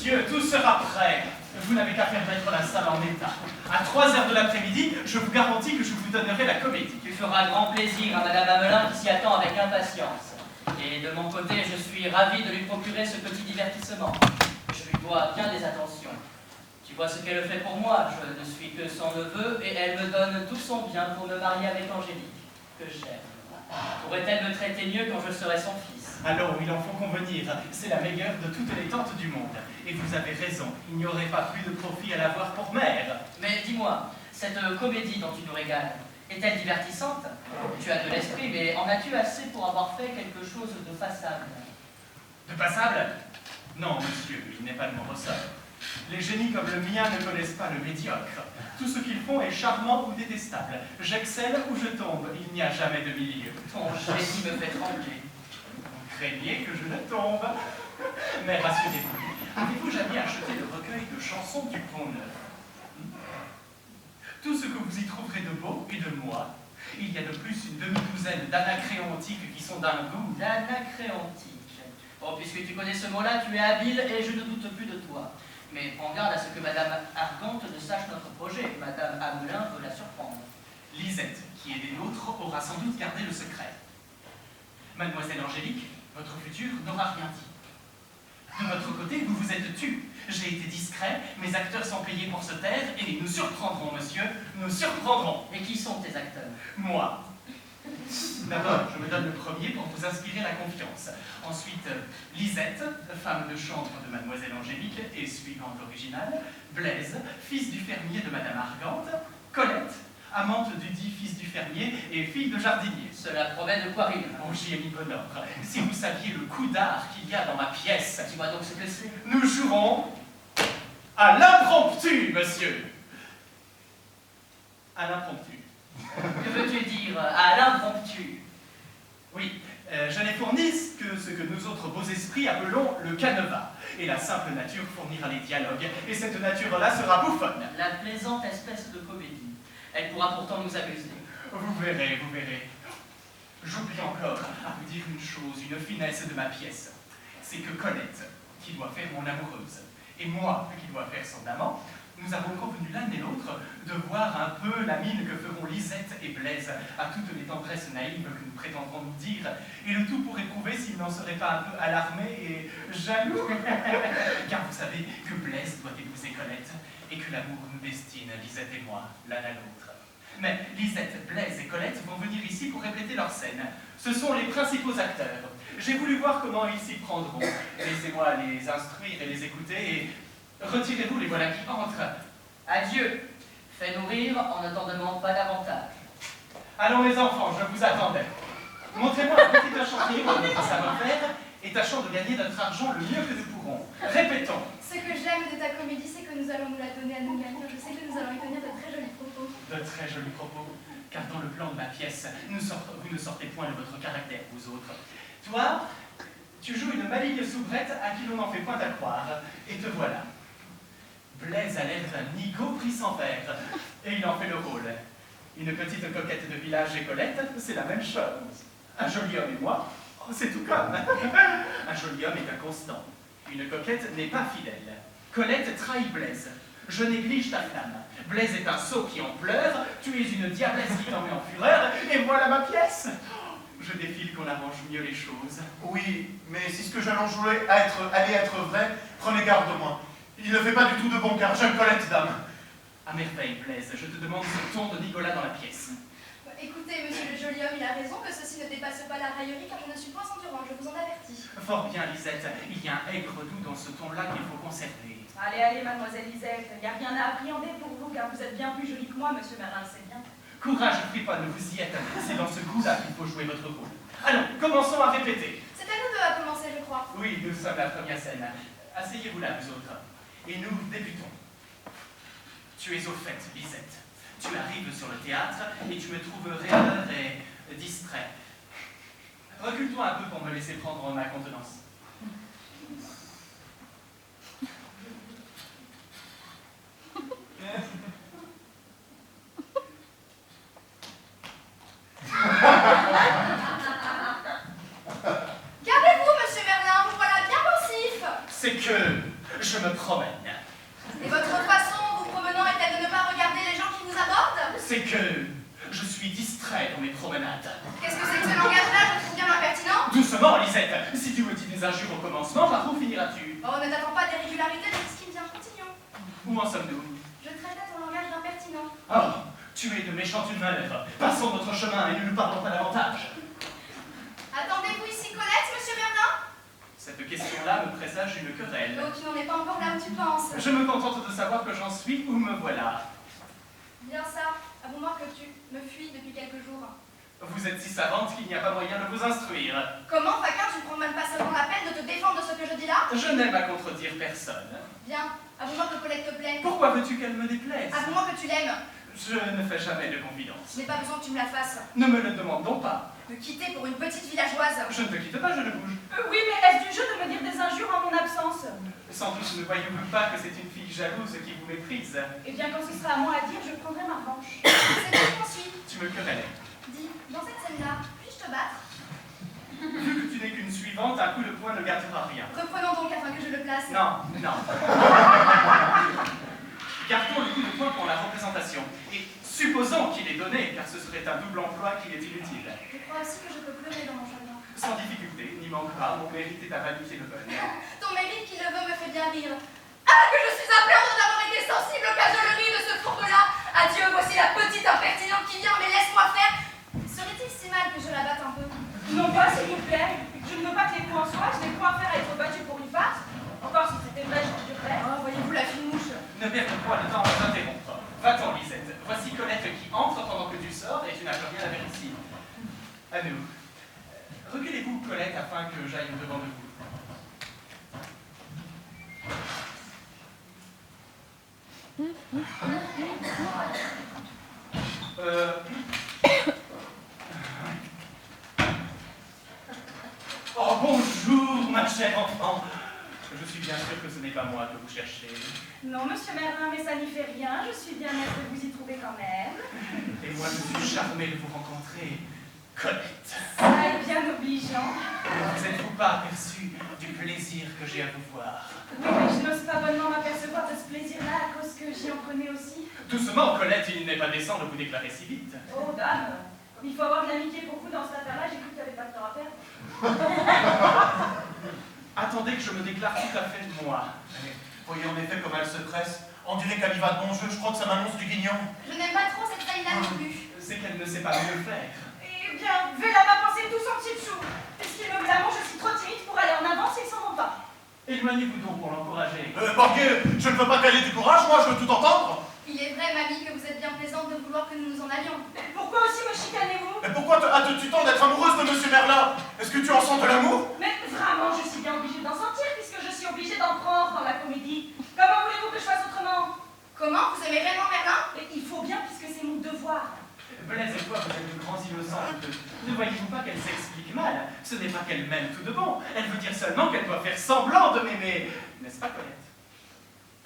monsieur, tout sera prêt. Vous n'avez qu'à faire mettre la salle en état. À 3 heures de l'après-midi, je vous garantis que je vous donnerai la comédie. Tu feras grand plaisir à Madame Hamelin qui s'y attend avec impatience. Et de mon côté, je suis ravi de lui procurer ce petit divertissement. Je lui dois bien des attentions. Tu vois ce qu'elle fait pour moi, je ne suis que son neveu et elle me donne tout son bien pour me marier avec Angélique, que j'aime. Pourrait-elle me traiter mieux quand je serai son fils? Alors, il en faut convenir, c'est la meilleure de toutes les tantes du monde. Et vous avez raison, il n'y aurait pas plus de profit à l'avoir pour mère. Mais dis-moi, cette comédie dont tu nous régales, est-elle divertissante? Tu as de l'esprit, mais en as-tu assez pour avoir fait quelque chose de passable? De passable? Non, monsieur, il n'est pas de mon ressort. Les génies comme le mien ne connaissent pas le médiocre. Tout ce qu'ils font est charmant ou détestable. J'excelle ou je tombe, il n'y a jamais de milieu. Ton génie me fait trembler. Vous craignez que je ne tombe? Mais rassurez-vous, avez-vous jamais acheté le recueil de chansons du Pont-Neuf? Tout ce que vous y trouverez de beau et de moi. Il y a de plus une demi-douzaine d'anacréontiques qui sont d'un goût. L'anacréontique. Bon, puisque tu connais ce mot-là, tu es habile et je ne doute plus de toi. Mais prends garde à ce que Madame Argante ne sache notre projet. Madame Hamelin veut la surprendre. Lisette, qui est des nôtres, aura sans doute gardé le secret. Mademoiselle Angélique, votre futur n'aura rien dit. De votre côté, vous vous êtes tue. J'ai été discret, mes acteurs sont payés pour se taire, et nous surprendrons, monsieur, nous surprendrons. Et qui sont tes acteurs? Moi. D'abord, je me donne le premier pour vous inspirer la confiance. Ensuite, Lisette, femme de chambre de Mademoiselle Angélique, et suivante originale, Blaise, fils du fermier de Madame Argante, Colette, amante du dit fils du fermier et fille de jardinier. Cela promet de quoi rire. Oh, j'y ai mis bon ordre. Si vous saviez le coup d'art qu'il y a dans ma pièce. Dis-moi donc ce que c'est. Nous jouerons à l'impromptu, monsieur. À l'impromptu. Que veux-tu dire à l'impromptu? Oui, je n'ai fourni que ce que nous autres beaux esprits appelons le canevas. Et la simple nature fournira les dialogues. Et cette nature-là sera bouffonne. La plaisante espèce de comédie. Elle pourra pourtant nous amuser. Vous verrez, vous verrez. J'oublie encore à vous dire une chose, une finesse de ma pièce. C'est que Colette, qui doit faire mon amoureuse, et moi, qui dois faire son amant, nous avons convenu l'un et l'autre de voir un peu la mine que feront Lisette et Blaise à toutes les tendresses naïves que nous prétendrons nous dire, et le tout pour éprouver s'ils n'en seraient pas un peu alarmés et jaloux. Car vous savez que Blaise doit épouser Colette, et que l'amour nous destine, Lisette et moi, l'un à l'autre. Mais Lisette, Blaise et Colette vont venir ici pour répéter leur scène. Ce sont les principaux acteurs. J'ai voulu voir comment ils s'y prendront. Laissez-moi les instruire et les écouter, et retirez-vous, les voilà qui entrent. Adieu. Fais-nous rire, on ne t'en demande pas davantage. Allons les enfants, je vous attendais. Montrez-moi un petit échantillon de notre savoir-faire, et tâchons de gagner notre argent le mieux que nous pourrons. Répétons. Ce que j'aime de ta comédie, c'est que nous allons nous la donner à nous-mêmes. Je sais que nous allons y tenir de très jolis propos. De très jolis propos, car dans le plan de ma pièce, vous ne sortez point de votre caractère, vous autres. Toi, tu joues une maligne soubrette à qui l'on n'en fait point à croire, et te voilà. Blaise a l'air d'un nigaud pris sans verre, et il en fait le rôle. Une petite coquette de village et Colette, c'est la même chose. Un joli homme et moi, c'est tout comme. Un joli homme est inconstant. Une coquette n'est pas fidèle. Colette trahit Blaise. Je néglige ta flamme. Blaise est un sot qui en pleure, tu es une diablesse qui t'en met en fureur, et voilà ma pièce. Je défile qu'on arrange mieux les choses. Oui, mais si ce que j'annonce allait être vrai, prenez garde de moi. Il ne fait pas du tout de bon car j'aime Colette, dame. À merveille, Blaise, je te demande ce ton de Nicolas dans la pièce. Écoutez, monsieur le joli homme, il a raison que ceci ne dépasse pas la raillerie, car je ne suis point endurant, je vous en avertis. Fort bien, Lisette, il y a un aigre doux dans ce ton-là qu'il faut conserver. Allez, allez, mademoiselle Lisette, il n'y a rien à appréhender pour vous, car vous êtes bien plus jolie que moi, monsieur Merlin, c'est bien. Courage, Friponne, vous y êtes. C'est dans ce goût-là qu'il faut jouer votre rôle. Allons, commençons à répéter. C'est à nous deux à commencer, je crois. Oui, nous sommes la première scène. Asseyez-vous là, vous autres. Et nous débutons. Tu es au fait, Lisette. Tu arrives sur le théâtre et tu me trouves rêveur et distrait. Recule-toi un peu pour me laisser prendre ma contenance. Gardez-vous, monsieur Merlin, vous voilà bien pensif. C'est que Je me promène. Et votre façon, en vous promenant, est-elle de ne pas regarder les gens qui vous abordent? C'est que je suis distrait dans mes promenades. Qu'est-ce que c'est que ce langage-là? Je trouve bien impertinent. Doucement, Lisette. Si tu me dis des injures au commencement, par où finiras-tu? Oh, ne t'attends pas des régularités de ce qui vient. Continuons. Où en sommes-nous? Je traitais ton langage d'impertinent. Oh, tu es de méchante humeur. Passons notre chemin et ne nous parlons pas davantage. Attendez-vous ici, Colette, monsieur Merlin? Cette question-là me présage une querelle. Oh, tu n'en es pas encore là où tu penses. Je me contente de savoir que j'en suis où me voilà. Bien ça. Avoue-moi que tu me fuis depuis quelques jours. Vous êtes si savante qu'il n'y a pas moyen de vous instruire. Comment, Faquin, tu ne prends même pas seulement la peine de te défendre de ce que je dis là? Je n'aime à contredire personne. Bien. Avoue-moi que Colette te plaît. Pourquoi veux-tu qu'elle me déplaise? Avoue-moi que tu l'aimes. Je ne fais jamais de confidence. Je n'ai pas besoin que tu me la fasses. Ne me le demande donc pas. Me quitter pour une petite villageoise. Je ne te quitte pas, je ne bouge. Oui, mais est-ce du jeu de me dire des injures en mon absence? Sans doute ne voyez-vous pas que c'est une fille jalouse qui vous méprise. Eh bien, quand ce sera à moi à dire, je prendrai ma revanche. C'est toi qui m'en suis. Tu me querelles. Dis, dans cette scène-là, puis-je te battre? Vu que tu n'es qu'une suivante, un coup de poing ne gardera rien. Reprenons donc afin que je le place. Non, non. Gardons le coup de poing pour la représentation. Et supposons qu'il est donné, car ce serait un double emploi qui est inutile. Je crois aussi que je peux pleurer dans mon chagrin. Sans difficulté, n'y manque pas, mon mérite est à vanité le bonne. Ton mérite qui le veut me fait bien rire. Ah, que je suis à plaindre d'avoir été sensible aux cajoleries de ce fourbe-là. Adieu, voici la petite impertinente qui vient, mais laisse-moi faire. Serait-il si mal que je la batte un peu? Non pas, s'il vous plaît. Je ne veux pas que les coups en soient, je n'ai point affaire à être battue pour une farce. Encore si c'était vrai, je t'endurerais. Oh, voyez-vous la fine mouche? Ne perdons point le temps à t'interrompre. Va-t'en, Lisette. Voici Colette qui entre pendant que tu sors et tu n'as plus rien à faire ici. À nous. Reculez-vous, Colette, afin que j'aille au-devant de vous. Oh, bonjour, ma chère enfant. Je suis bien sûr que ce n'est pas moi que vous cherchez. Non, monsieur Merlin, mais ça n'y fait rien. Je suis bien aise de vous y trouver quand même. Et moi, je suis charmé de vous rencontrer, Colette. Ça est bien obligeant. Vous êtes-vous pas aperçu du plaisir que j'ai à vous voir? Oui, mais je n'ose pas bonnement m'apercevoir de ce plaisir-là à cause que j'y en connais aussi. Doucement, Colette, il n'est pas décent de vous déclarer si vite. Oh, dame, comme il faut avoir de l'amitié pour vous dans cette affaire-là, j'ai cru qu'il n'y avait pas de temps à perdre. Attendez que je me déclare tout à fait moi. Voyez en effet comme elle se presse. On dirait qu'elle y va de bon jeu, je crois que ça m'annonce du guignon. Je n'aime pas trop cette taille-là non plus. C'est qu'elle ne sait pas mieux faire. Eh bien, Vela m'a pensé tout son petit chou. Puisqu'il me blâme, je suis trop timide pour aller en avance et ils s'en vont pas. Éloignez-vous donc pour l'encourager. Pardieu, je ne peux pas caler du courage, moi, je veux tout entendre. Il est vrai, mamie, que vous êtes bien plaisante de vouloir que nous nous en allions. Mais pourquoi aussi me chicanez-vous? Mais pourquoi as-tu tant d'être amoureuse de Monsieur Merlin? Est-ce que tu en sens de l'amour? Mais vraiment, je suis bien obligée d'en sentir puisque je suis obligée d'en prendre dans la comédie. Comment voulez-vous que je fasse autrement? Comment? Vous aimez vraiment Merlin? Mais il faut bien puisque c'est mon devoir. Blaise et toi, vous êtes de grands innocents tous deux. Ne voyez-vous pas qu'elle s'explique mal? Ce n'est pas qu'elle m'aime tout de bon. Elle veut dire seulement qu'elle doit faire semblant de m'aimer. N'est-ce pas, Colette?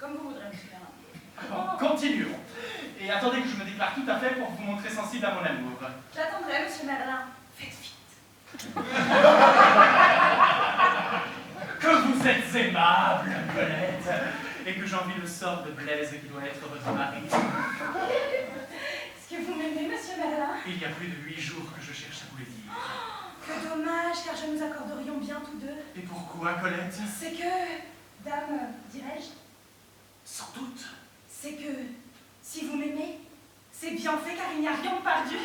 Comme vous voudrez, monsieur Merlin. Bon, continuons. Et attendez que je me déclare tout à fait pour vous montrer sensible à mon amour. J'attendrai, monsieur Merlin. Faites vite. Que vous êtes aimable, Colette, et que j'envie le sort de Blaise qui doit être votre mari. Est-ce que vous m'aimez, monsieur Merlin? Il y a plus de 8 jours que je cherche à vous le dire. Que dommage, car je nous accorderions bien tous deux. Et pourquoi, Colette? C'est que, dame, dirais-je, Sans doute. c'est que, si vous m'aimez, c'est bien fait car il n'y a rien de perdu.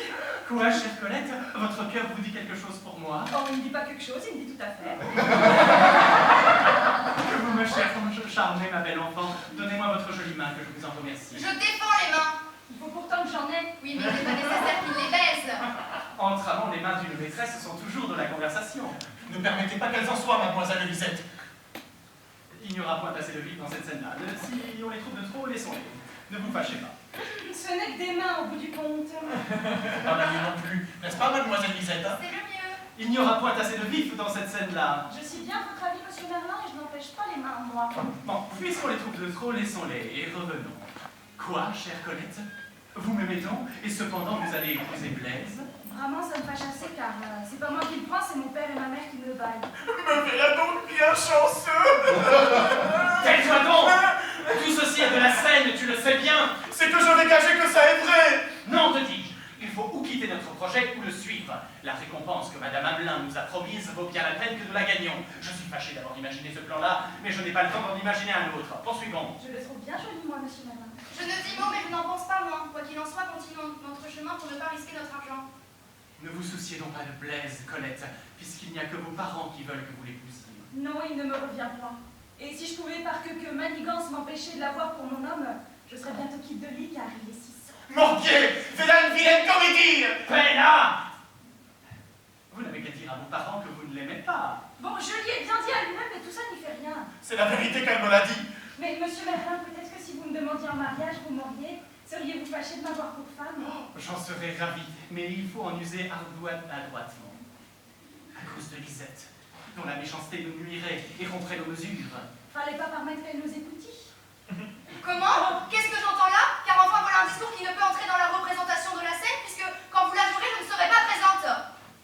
Quoi, chère Colette? Votre cœur vous dit quelque chose pour moi? Oh, il ne dit pas quelque chose, il me dit tout à fait. Que vous me charmez, ma belle enfant. Donnez-moi votre jolie main, que je vous en remercie. Je défends les mains. Il faut pourtant que j'en ai. Oui, mais il n'est pas nécessaire qu'il les baise. Entre amants, les mains d'une maîtresse sont toujours de la conversation. Ne permettez pas qu'elles en soient, mademoiselle Lisette. Il n'y aura point assez de vif dans cette scène-là. Si on les trouve de trop, laissons-les. Ne vous fâchez pas. Ce n'est que des mains au bout du compte. Pas la mienne non plus, n'est-ce pas, mademoiselle Lisette? C'est le mieux. Il n'y aura point assez de vif dans cette scène-là. Je suis bien à votre avis, monsieur Merlin, et je n'empêche pas les mains en moi. Bon, puisqu'on les trouve de trop, laissons-les et revenons. Quoi, chère Colette? Vous m'aimez donc, et cependant vous allez épouser Blaise? Vraiment, ça me fâche assez car c'est pas moi qui le prends, c'est mon père et ma mère qui me le baillent. Me voilà donc bien chanceux. Tais-toi donc! Tout ceci est de la scène, tu le sais bien. C'est que je vais cacher que ça est vrai. Non, te dis-je, il faut ou quitter notre projet ou le suivre. La récompense que Madame Hamelin nous a promise vaut bien la peine que nous la gagnions. Je suis fâché d'avoir imaginé ce plan-là, mais je n'ai pas le temps d'en imaginer un autre. Poursuivons. Je le trouve bien joli, moi, monsieur Malin. Je ne dis mot, mais je n'en pense pas moins. Quoi qu'il en soit, continuons notre chemin pour ne pas risquer notre argent. Ne vous souciez donc pas de Blaise, Colette, puisqu'il n'y a que vos parents qui veulent que vous l'épousiez. Non, il ne me revient point. Et si je pouvais par quelque manigance m'empêcher de l'avoir pour mon homme, je serais bientôt quitte de lui car il est si sot. Mortier, fais là une vilaine comédie. Peina! Vous n'avez qu'à dire à vos parents que vous ne l'aimez pas. Bon, je lui ai bien dit à lui-même, mais tout ça n'y fait rien. C'est la vérité qu'elle me l'a dit. Mais monsieur Merlin, peut-être que si vous me demandiez en mariage, vous m'auriez. Seriez-vous fâché de m'avoir pour femme? J'en serais ravi, mais il faut en user adroitement. À cause de Lisette, dont la méchanceté nous nuirait et romprait nos mesures. Fallait pas permettre qu'elle nous écoutît. Comment? Qu'est-ce que j'entends là? Car enfin voilà un discours qui ne peut entrer dans la représentation de la scène, puisque quand vous la jouerez, je ne serai pas présente.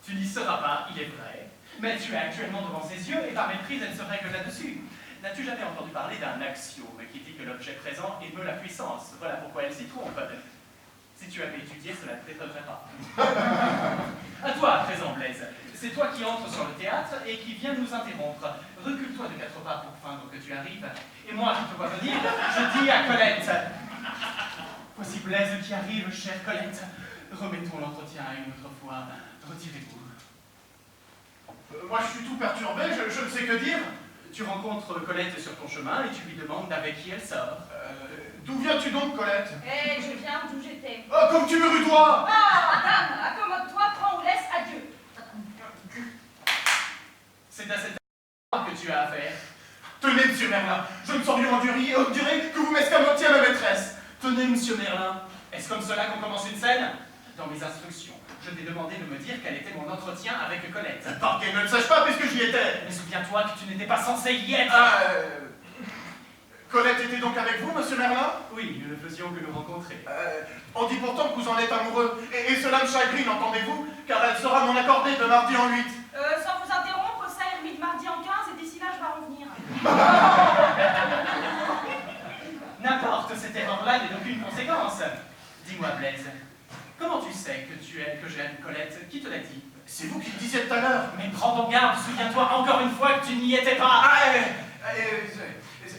Tu n'y seras pas, il est vrai, mais tu es actuellement devant ses yeux et par méprise, elle se règle là-dessus. N'as-tu jamais entendu parler d'un axiome qui dit que l'objet présent émeut la puissance? Voilà pourquoi elle s'y trompe. Si tu avais étudié, cela ne t'étonnerait pas. À toi, à présent, Blaise. C'est toi qui entres sur le théâtre et qui viens nous interrompre. Recule-toi de 4 pas pour feindre que tu arrives. Et moi, je te vois venir, je dis à Colette. Voici Blaise qui arrive, chère Colette. Remettons l'entretien à une autre fois. Retirez-vous. Moi, je suis tout perturbé, je ne sais que dire. Tu rencontres Colette sur ton chemin et tu lui demandes avec qui elle sort. D'où viens-tu donc, Colette? Eh, je viens d'où j'étais. Oh, comme tu me rudois! Ah, dame, accommode-toi, prends ou laisse, adieu. C'est à cette que tu as affaire. Tenez, monsieur Merlin, je ne saurais endurer que vous m'escamotiez à ma maîtresse. Tenez, monsieur Merlin, est-ce comme cela qu'on commence une scène? Dans mes instructions, je t'ai demandé de me dire quel était mon entretien avec Colette. Par qu'elle ne le sache pas puisque j'y étais. Mais souviens-toi que tu n'étais pas censé y être. Colette était donc avec vous, monsieur Merlin? Oui, nous ne faisions que nous rencontrer. On dit pourtant que vous en êtes amoureux. Et cela me chagrine, entendez-vous? Car elle sera mon accordée de mardi en 8. Sans vous interrompre, ça est remis de mardi en 15 et d'ici là, je vais revenir. N'importe, cette erreur-là n'est d'aucune conséquence. Dis-moi, Blaise, comment tu sais que j'aime Colette? Qui te l'a dit? C'est vous qui le disiez tout à l'heure. Mais prends donc garde, souviens-toi encore une fois que tu n'y étais pas.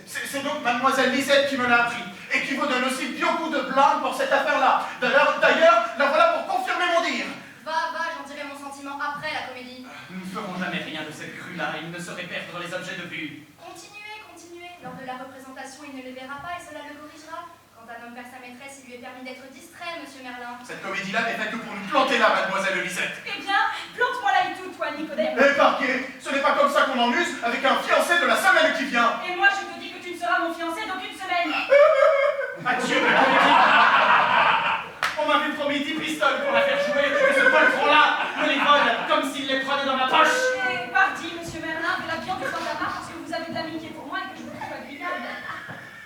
C'est donc mademoiselle Lisette qui me l'a appris, et qui vous donne aussi bien coup de blâme pour cette affaire-là. D'ailleurs, la voilà pour confirmer mon dire. Va, j'en dirai mon sentiment après la comédie. Nous ne ferons jamais rien de cette crue-là, il ne saurait perdre les objets de vue. Continuez. Lors de la représentation, il ne les verra pas et cela le corrigera. Quand un homme perd sa maîtresse, il lui est permis d'être distrait, monsieur Merlin. Cette comédie-là n'est faite que pour nous planter là, mademoiselle Lisette. Eh bien, plante-moi là et tout, toi, Nicodème. Eh, parquet, ce n'est pas comme ça qu'on en use avec un fiancé de la semaine qui vient. Et moi, je te dis que tu ne seras mon fiancé dans une semaine. Adieu, ma comédie. On m'avait promis 10 pistoles pour la faire jouer, et ce poltron-là me les vole comme s'il les prenait dans ma poche. Et parti, monsieur Merlin, de la viande du panama parce que vous avez de l'amitié pour moi et que je veux que ce soit agréable.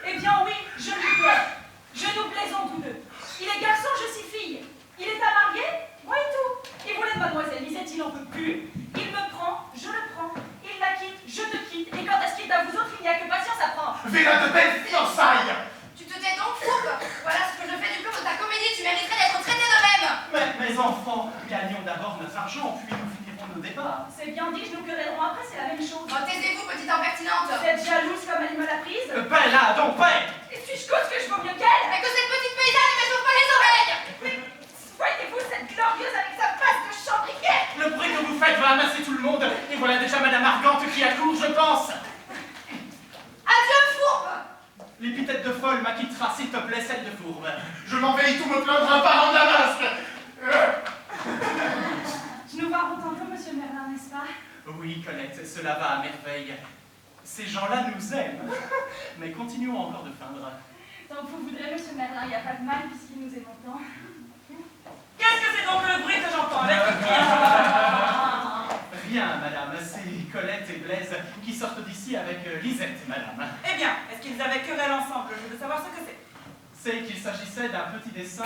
Eh bien oui, je lui plais. Je nous plaisons tous deux. Il est garçon, je suis fille. Il est à marier, moi et tout. Il voulait de mademoiselle Lisette, il n'en peut plus. Il me prend, je le prends. Il la quitte, je te quitte. Et quand est-ce qu'il est à vous autres, il n'y a que patience à prendre. Vilain de belles fiançailles. Tu te tais donc, fourbe. Voilà ce que je fais du plan de ta comédie, tu mériterais d'être traité de même. Mais mes enfants, gagnons d'abord notre argent, puis nous finirons nos débats. C'est bien dit, je nous querellerons après, c'est la même chose. Oh, taisez-vous, petite impertinente. Vous êtes jalouse comme elle me l'a prise. Paix là, donc paix. Et suis-je cause que je vaux mieux qu'elle? Mais que cette petite paysanne ne me chauffe pas les oreilles. Mais voyez-vous cette glorieuse avec sa face de chambriquet? Le bruit que vous faites va amasser tout le monde, et voilà déjà Madame Argante qui accourt, je pense. Adieu, fourbe. L'épithète de folle m'acquittera, s'il te plaît, celle de fourbe. Je m'en vais y tout me plaindre un parent de Damasque. Nous varons tantôt, monsieur Merlin, n'est-ce pas? Oui, Colette, cela va à merveille. Ces gens-là nous aiment. Mais continuons encore de feindre. Tant que vous voudrez, monsieur Merlin, il n'y a pas de mal puisqu'il nous aime tant. Qu'est-ce que c'est donc le bruit que j'entends avec Rien, madame, c'est Colette et Blaise qui sortent d'ici avec Lisette, madame. Eh bien, est-ce qu'ils avaient querelle ensemble? Je veux savoir ce que c'est. C'est qu'il s'agissait d'un petit dessin.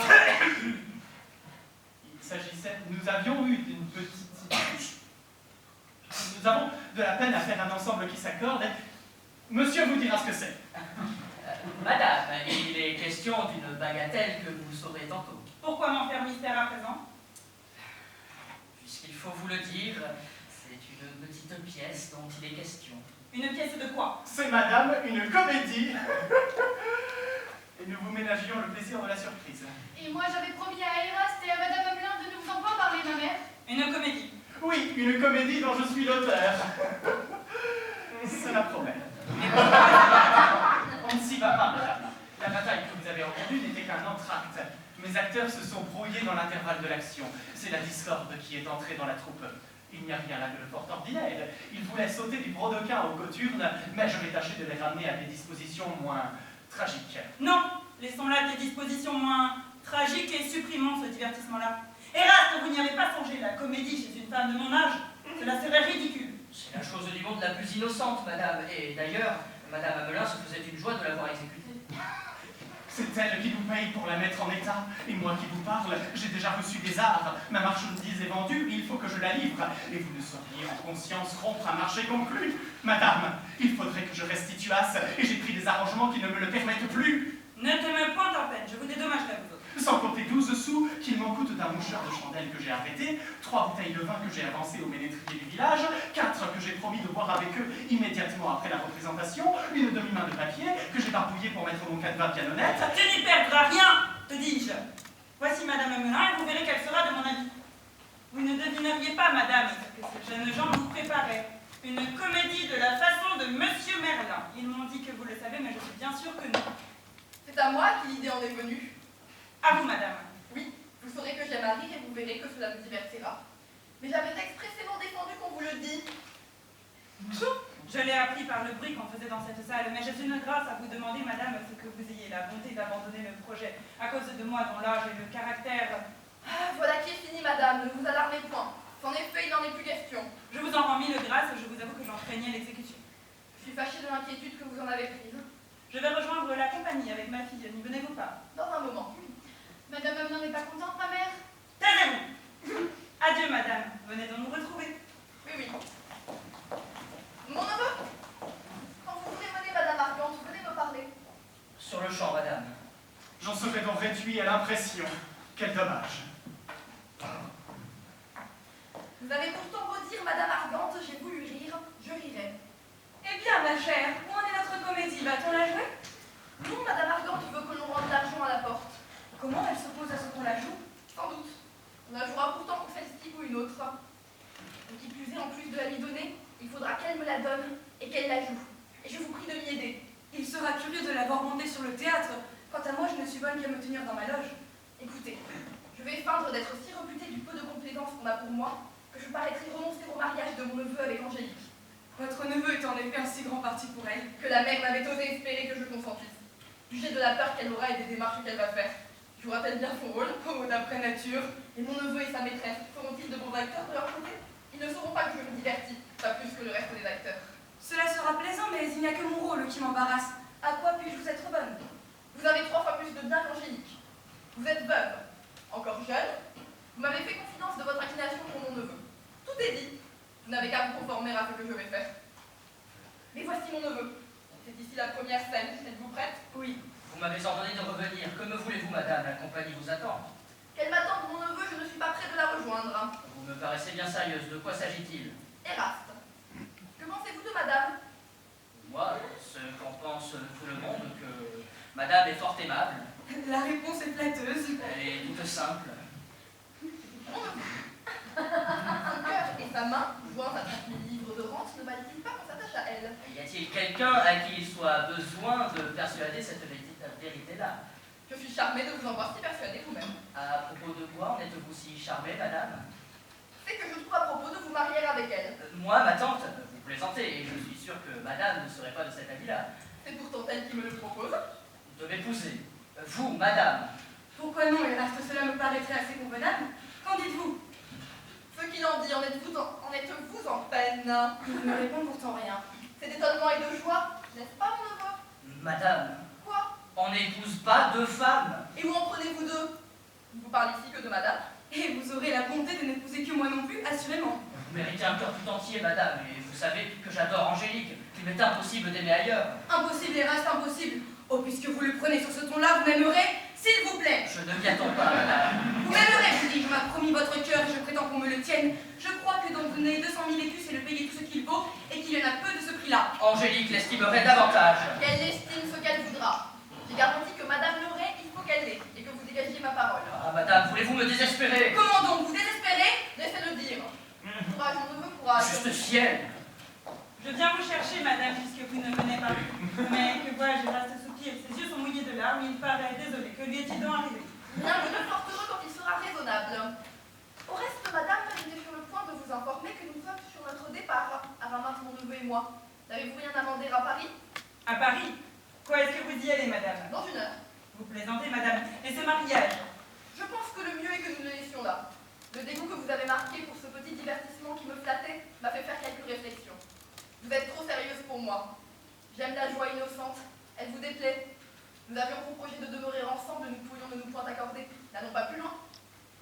s'agissait, nous avions eu une petite... Nous avons de la peine à faire un ensemble qui s'accorde. Monsieur vous dira ce que c'est. Madame, il est question d'une bagatelle que vous saurez tantôt. Pourquoi m'en faire mystère à présent? Puisqu'il faut vous le dire, c'est une petite pièce dont il est question. Une pièce de quoi? C'est, madame, une comédie. Et nous vous ménagions le plaisir de la surprise. Et moi, j'avais promis à Eraste et à Madame Hamelin de ne vous en pas parler, ma mère. Une comédie. Oui, une comédie dont je suis l'auteur. Cela promet. On ne s'y va pas, madame. La bataille que vous avez entendue n'était qu'un entracte. Mes acteurs se sont brouillés dans l'intervalle de l'action. C'est la discorde qui est entrée dans la troupe. Il n'y a rien là de fort ordinaire. Ils voulaient sauter du brodequin aux coturnes, mais je vais tâcher de les ramener à des dispositions moins tragiques. Non, laissons là des dispositions moins tragiques et supprimons ce divertissement-là. Eraste, vous n'y avez pas songé, la comédie chez une femme de mon âge, cela serait ridicule. C'est la chose du monde la plus innocente, madame. Et d'ailleurs, madame Hamelin se faisait une joie de l'avoir exécutée. C'est elle qui nous paye pour la mettre en état. Et moi qui vous parle, j'ai déjà reçu des arts. Ma marchandise est vendue, il faut que je la livre. Et vous ne sauriez en conscience rompre un marché conclu. Madame, il faudrait que je restituasse, et j'ai pris des arrangements qui ne me le permettent plus. Ne te mets point en peine, je vous dédommagerai vous autres. Sans compter 12 sous qu'il m'en coûte d'un moucheur de chandelle que j'ai arrêté, 3 bouteilles de vin que j'ai avancées au ménétrier du village, 4 que j'ai promis de boire avec eux immédiatement après la représentation, une demi-main de papier que j'ai barbouillé pour mettre mon canevas bien honnête. Tu n'y perdras rien, te dis-je. Voici Madame Hamelin et vous verrez quelle sera de mon avis. Vous ne devineriez pas, Madame, ce que ces jeunes gens vous préparaient. Une comédie de la façon de Monsieur Merlin. Ils m'ont dit que vous le savez, mais je suis bien sûre que non. C'est à moi qui l'idée en est venue. À vous, Madame. Oui, vous saurez que j'aime à rire et vous verrez que cela me divertira. Mais j'avais expressément défendu qu'on vous le dise. Je l'ai appris par le bruit qu'on faisait dans cette salle, mais j'ai une grâce à vous demander, Madame, c'est que vous ayez la bonté d'abandonner le projet à cause de moi dont l'âge et le caractère. Ah, voilà qui est fini, madame, ne vous alarmez point. En effet, il n'en est plus question. Je vous en rends mille grâces, je vous avoue que j'en craignais l'exécution. Je suis fâchée de l'inquiétude que vous en avez prise. Je vais rejoindre la compagnie avec ma fille, n'y venez-vous pas? Dans un moment. Madame Hamelin n'est pas contente, ma mère? Taisez-vous! Adieu, Madame, venez donc nous retrouver. Oui, oui. Mon neveu, quand vous voulez mener Madame Argante, venez me parler. Sur le champ, madame. J'en serais donc réduit à l'impression. Quel dommage. Vous avez pourtant beau dire Madame Argante, j'ai voulu rire, je rirai. Eh bien, ma chère, où en est notre comédie? Va-t-on la jouer? Non, Madame Argante veut que l'on rende l'argent à la porte. Comment elle s'oppose à ce qu'on la joue? Sans doute. On la jouera pourtant pour celle-ci ou une autre. Et qui plus est, en plus de la lui donner, il faudra qu'elle me la donne et qu'elle la joue. Et je vous prie de m'y aider. Il sera curieux de la voir monter sur le théâtre. Quant à moi, je ne suis bonne qu'à me tenir dans ma loge. Écoutez, je vais feindre d'être si reputée du peu de complaisance qu'on a pour moi que je paraîtrai renoncer au mariage de mon neveu avec Angélique. Votre neveu est en effet un si grand parti pour elle. Que la mère n'avait osé espérer que je consentisse. Jugez de la peur qu'elle aura et des démarches qu'elle va faire. Jouera-t-elle bien son rôle? Oh, d'après nature. Et mon neveu et sa maîtresse feront-ils de bons acteurs de leur côté? Ils ne sauront pas que je me divertis, pas plus que le reste des acteurs. Cela sera plaisant, mais il n'y a que mon rôle qui m'embarrasse. À quoi puis-je vous être bonne? Vous avez 3 fois plus de bien qu'Angélique. Vous êtes veuve, encore jeune. Vous m'avez fait confidence de votre inclination pour mon neveu. Tout est dit. Vous n'avez qu'à vous conformer à ce que je vais faire. Mais voici mon neveu. C'est ici la première scène. Êtes-vous prête? Oui. Vous m'avez ordonné de revenir. Que me voulez-vous, madame? La compagnie vous attend. Qu'elle m'attende, mon neveu, je ne suis pas prêt de la rejoindre. Vous me paraissez bien sérieuse. De quoi s'agit-il? Eraste. Que pensez-vous de madame? Moi, ce qu'en pense tout le monde, que madame est fort aimable. La réponse est flatteuse. Elle est toute simple. Mon neveu. Son cœur et sa main, joints à 30 000 livres de rente, ne valent-ils pas qu'on s'attache à elle? Y a-t-il quelqu'un à qui il soit besoin de persuader cette vérité-là? Je suis charmée de vous en voir si persuadée vous-même. À propos de quoi en êtes-vous si charmée, madame? C'est que je trouve à propos de vous marier avec elle. Moi, ma tante, vous plaisantez, et je suis sûr que madame ne serait pas de cet avis-là. C'est pourtant elle qui me le propose. De m'épouser. Vous, madame. Pourquoi non, Eraste? Cela me paraîtrait assez convenable. Qu'en dites-vous? Ce qu'il en dit, en êtes-vous en peine? Il ne me répond pourtant rien. C'est d'étonnement et de joie, n'est-ce pas, mon neveu? Madame, Quoi? on n'épouse pas deux femmes. Et où en prenez-vous deux? Je ne vous parle ici que de madame. Et vous aurez la bonté de n'épouser que moi non plus, assurément. Vous méritez un cœur tout entier, madame, et vous savez que j'adore Angélique, qu'il m'est impossible d'aimer ailleurs. Impossible, Eraste, impossible. Oh, puisque vous le prenez sur ce ton-là, vous m'aimerez, s'il vous plaît. Je ne m'y attends pas, madame. Vous m'aimerez, vous dis, je m'a promis votre cœur et je prétends qu'on me le tienne. Je crois que d'en donner 200 000 écus, c'est le payer tout ce qu'il vaut et qu'il y en a peu de ce prix-là. Angélique l'estimerait davantage. Qu'elle estime ce qu'elle voudra. J'ai garanti que Madame l'aurait, il faut qu'elle l'ait, et que vous dégagiez ma parole. Ah, madame, voulez-vous me désespérer? Comment donc, vous désespérez? Laissez-le dire. Courage, mon neveu, courage. Juste ciel. Je viens vous chercher, madame, puisque vous ne venez pas. Mais que vois-je, Eraste soupire, ses yeux sont mouillés de larmes, il paraît désolé. Que lui est-il donc arrivé? Rien de fort heureux quand il sera raisonnable. Au reste, madame, j'étais sur le point de vous informer que nous sommes sur notre départ, Aramis, mon neveu et moi. N'avez-vous rien à demander à Paris? À Paris? Quoi est-ce que vous y allez, madame? Dans 1 heure. Vous plaisantez, madame. Et ce mariage? Je pense que le mieux est que nous le laissions là. Le dégoût que vous avez marqué pour ce petit divertissement qui me flattait m'a fait faire quelques réflexions. Vous êtes trop sérieuse pour moi. J'aime la joie innocente. Elle vous déplaît. Nous avions pour projet de demeurer ensemble, nous pourrions ne nous point accorder. N'allons pas plus loin.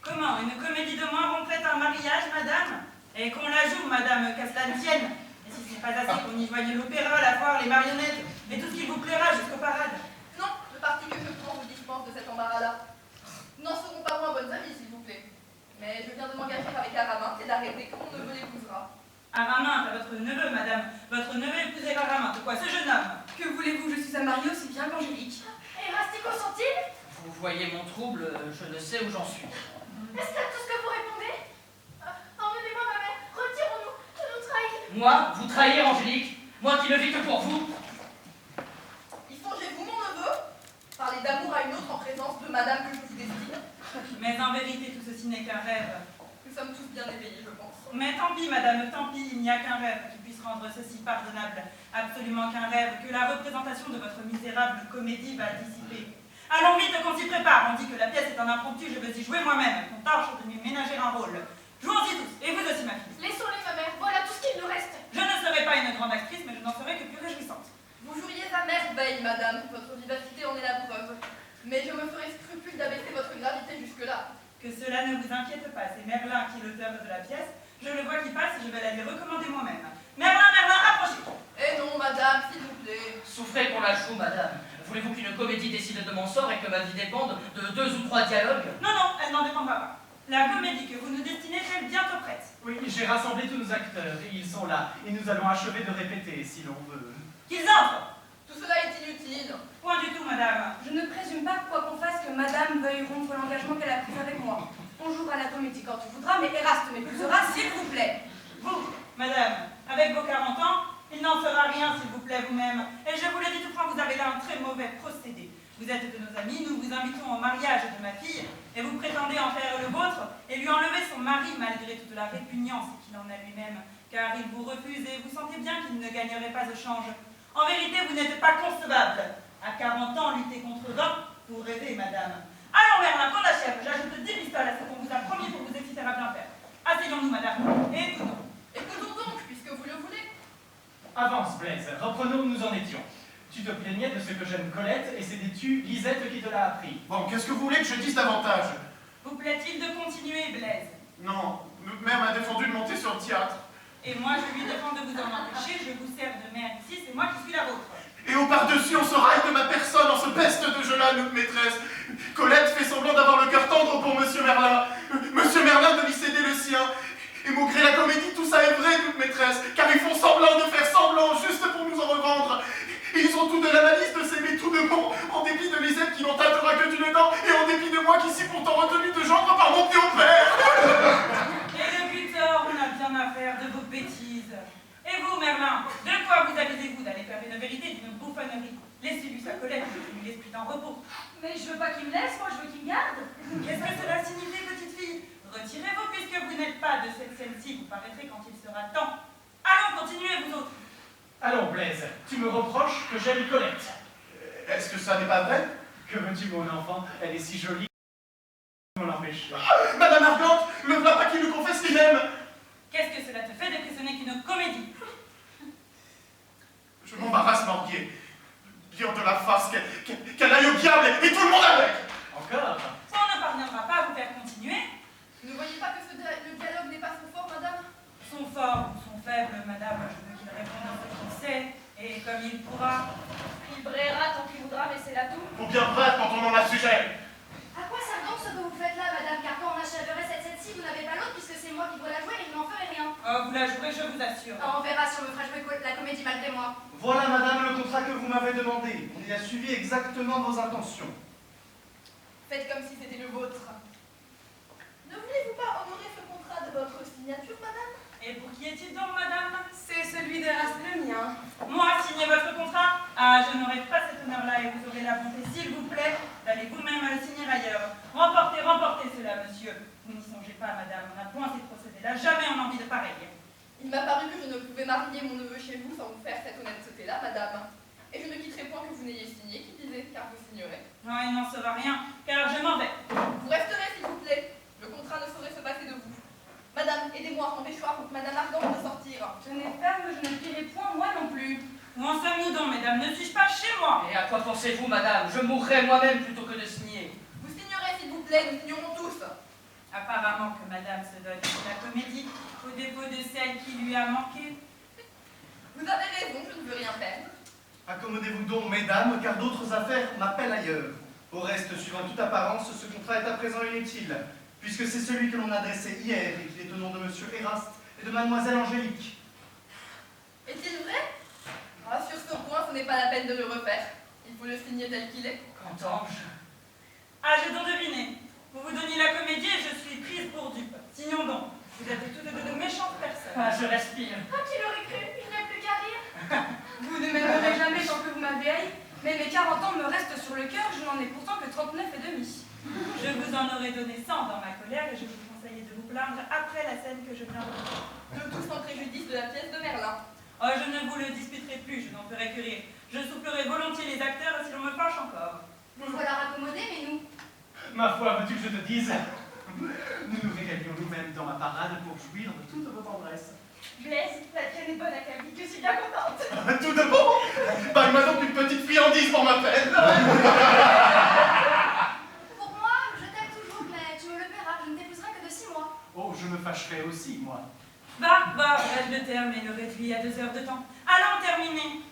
Comment? Une comédie de moins complète un mariage, madame? Et qu'on la joue, madame, qu'à cela ne tienne. Et si ce n'est pas assez qu'on y voyait l'opéra, la foire, les marionnettes, et tout ce qui vous plaira jusqu'aux parades? Non, le parti que je prends vous dispense de cet embarras-là. Nous n'en serons pas moins bonnes amies, s'il vous plaît. Mais je viens de m'engager avec Aramis et d'arrêter que mon neveu l'épousera. Aramis, pas votre neveu, madame. Votre neveu épousait Aramis. De quoi ce jeune homme? Que voulez-vous, je suis à marier aussi bien qu'Angélique. Eraste y consent-il? Vous voyez mon trouble, je ne sais où j'en suis. Est-ce là tout ce que vous répondez? Emmenez-moi, ma mère, retirons-nous, je nous trahis. Moi, vous trahir, Angélique? Moi qui ne vis que pour vous? Y songez-vous, mon neveu? Parler d'amour à une autre en présence de madame que je vous destine. Mais en vérité, tout ceci n'est qu'un rêve. Nous sommes tous bien éveillés, je pense. Mais tant pis, madame, tant pis, il n'y a qu'un rêve qui puisse rendre ceci pardonnable. Absolument qu'un rêve que la représentation de votre misérable comédie va dissiper. Allons vite qu'on s'y prépare. On dit que la pièce est un impromptu, je veux y jouer moi-même. Qu'on tâche de lui ménager un rôle. Jouons-y tous, et vous aussi, ma fille. Laissons-les, ma mère, voilà tout ce qu'il nous reste. Je ne serai pas une grande actrice, mais je n'en serai que plus réjouissante. Vous joueriez à merveille, madame. Votre vivacité en est la preuve. Mais je me ferai scrupule d'abaisser votre gravité jusque-là. Que cela ne vous inquiète pas, c'est Merlin qui est l'auteur de la pièce. Je le vois qui passe et je vais la lui recommander moi-même. Merlin, Merlin, approchez! Eh non, madame, s'il vous plaît. Souffrez qu'on la joue, madame. Voulez-vous qu'une comédie décide de mon sort et que ma vie dépende de 2 ou 3 dialogues? Non, non, elle n'en dépendra pas. La comédie que vous nous destinez est bientôt prête. Oui, j'ai rassemblé tous nos acteurs et ils sont là. Et nous allons achever de répéter si l'on veut. Qu'ils entrent! Tout cela est inutile. Point du tout, madame. Je ne présume pas, quoi qu'on fasse, que madame veuille rompre l'engagement qu'elle a pris avec moi. On jouera la comédie quand tu voudras, mais Eraste m'épousera, s'il vous plaît. Vous, madame, avec vos 40 ans, il n'en fera rien, s'il vous plaît, vous-même. Et je vous l'ai dit tout franc, vous avez là un très mauvais procédé. Vous êtes de nos amis, nous vous invitons au mariage de ma fille, et vous prétendez en faire le vôtre, et lui enlever son mari malgré toute la répugnance qu'il en a lui-même, car il vous refuse et vous sentez bien qu'il ne gagnerait pas au change. En vérité, vous n'êtes pas concevable. À 40 ans, lutter contre 20, vous rêvez, madame. Allons, Merlin, qu'on achève. J'ajoute 10 pistoles à ce qu'on vous a promis pour vous exciter à bien faire. Asseyons-nous, madame, et écoutons. Écoutons donc, puisque vous le voulez. Avance, Blaise. Reprenons où nous en étions. Tu te plaignais de ce que j'aime Colette et c'était-tu Lisette qui te l'a appris. Bon, qu'est-ce que vous voulez que je dise davantage? Vous plaît-il de continuer, Blaise? Non, mère m'a défendu de monter sur le théâtre. Et moi, je lui défends de vous en empêcher. Je vous sers de mère ici, c'est moi qui suis la vôtre. Et au par-dessus, on se raille de ma personne en ce peste de jeu-là, notre maîtresse. Colette fait semblant d'avoir le cœur tendre pour Monsieur Merlin. Monsieur Merlin de lui céder le sien. Et malgré la comédie, tout ça est vrai, notre maîtresse, car ils font semblant de faire semblant, juste pour nous en revendre. Et ils ont tout de la malice de s'aimer tout de bon, en dépit de Lisette qui n'en tâtera que d'une dent, et en dépit de moi qui suis pourtant retenu de gendre par mon pied au père. Et depuis tort, on a bien affaire de vos bêtises. Et vous, Merlin, de quoi vous avisez-vous d'aller faire une vérité d'une bouffonnerie? Laissez-lui sa colère, lui l'esprit en repos. Mais je veux pas qu'il me laisse, moi je veux qu'il me garde. Qu'est-ce que cela signifie, petite fille? Retirez-vous, puisque vous n'êtes pas de cette scène-ci, vous paraîtrez quand il sera temps. Allons, continuez, vous autres. Allons, Blaise, tu me reproches que j'aime Colette. Est-ce que ça n'est pas vrai? Que veux-tu, mon enfant? Elle est si jolie. Comment l'empêcher? Madame Argante, ne voilà pas qu'il le confesse lui-même. Qu'est-ce que cela te fait de que ce n'est qu'une comédie? Je m'embarrasse, Morguier. Bien de la farce, qu'elle aille au diable et tout le monde avec. Encore? Ça, on ne parviendra pas à vous faire continuer. sont forts ou sont faibles, madame, je veux qu'il réponde à ce qu'il sait, et comme il pourra. Il brayera tant qu'il voudra, mais c'est là tout. Faut bien bref quand on en a sujet. À quoi sert donc ce que vous faites là, madame? Car quand on achèverait cette scène-ci, vous n'avez pas l'autre, puisque c'est moi qui dois la jouer et je n'en ferai rien. Oh, vous la jouerez, je vous assure. On verra si on me fera jouer la comédie malgré moi. Voilà, madame, le contrat que vous m'avez demandé. On y a suivi exactement vos intentions. Faites comme si c'était le vôtre. Ne voulez-vous pas honorer ce contrat de votre signature, madame? Et pour qui est-il donc, madame? C'est celui d'Eraste, le mien. Moi, signer votre contrat? Ah, je n'aurai pas cet honneur-là et vous aurez la bonté, s'il vous plaît, d'aller vous-même le signer ailleurs. Remportez, remportez cela, monsieur. Vous n'y songez pas, madame, on n'a point ces procédés-là, jamais on envie de pareil. Il m'a paru que je ne pouvais marier mon neveu chez vous sans vous faire cette honnêteté-là, madame. Et je ne quitterai point que vous n'ayez signé, qui disait, car vous signerez. Oh, il n'en sera rien, car je m'en vais. Vous resterez, s'il vous plaît. Le contrat ne saurait se passer de vous. Madame, aidez-moi à empêchoir Madame Argan de sortir. Je n'ai ferme, je ne plierai point, moi non plus. Où en sommes-nous donc, mesdames? Ne suis-je pas chez moi? Et à quoi pensez-vous, madame? Je mourrai moi-même plutôt que de signer. Vous signerez, s'il vous plaît, nous signerons tous. Apparemment que madame se donne à la comédie, au défaut de celle qui lui a manqué. Vous avez raison, je ne veux rien perdre. Accommodez-vous donc, mesdames, car d'autres affaires m'appellent ailleurs. Au reste, suivant toute apparence, ce contrat est à présent inutile, puisque c'est celui que l'on a dressé hier et qu'il est au nom de monsieur Eraste et de mademoiselle Angélique. Est-il vrai? Ah, sur ce point, ce n'est pas la peine de le refaire. Il faut le signer tel qu'il est. Qu'entends-je? Ah, j'ai donc deviné. Vous vous donniez la comédie et je suis prise pour dupe. Signons donc. Vous êtes toutes deux de méchantes personnes. Ah, je respire. Ah, qui l'aurait cru? Il n'y a plus qu'à rire. Vous ne m'aimerez jamais tant que vous m'avez haï, mais mes 40 ans me restent sur le cœur, je n'en ai pourtant que 39 et demi. Je vous en aurais donné 100 dans ma colère et je vous conseillais de vous plaindre après la scène que je viens de voir. Le tout sans préjudice de la pièce de Merlin. Oh, je ne vous le disputerai plus, je n'en ferai que rire. Je soufflerai volontiers les acteurs si l'on me fâche encore. Nous voilà raccommodés, mais nous. Ma foi, veux-tu que je te dise? Nous nous régalions nous-mêmes dans ma parade pour jouir de toutes vos tendresses. Blaise, la tienne est bonne à Camille, je suis bien contente. Tout de bon? Baille-moi donc une petite friandise pour ma peine. Pour moi, je t'aime toujours, mais tu me le paieras, je ne t'épouserai que de 6 mois. Oh, je me fâcherai aussi, moi. Va, reste le terme et le réduit à 2 heures de temps. Allons terminer.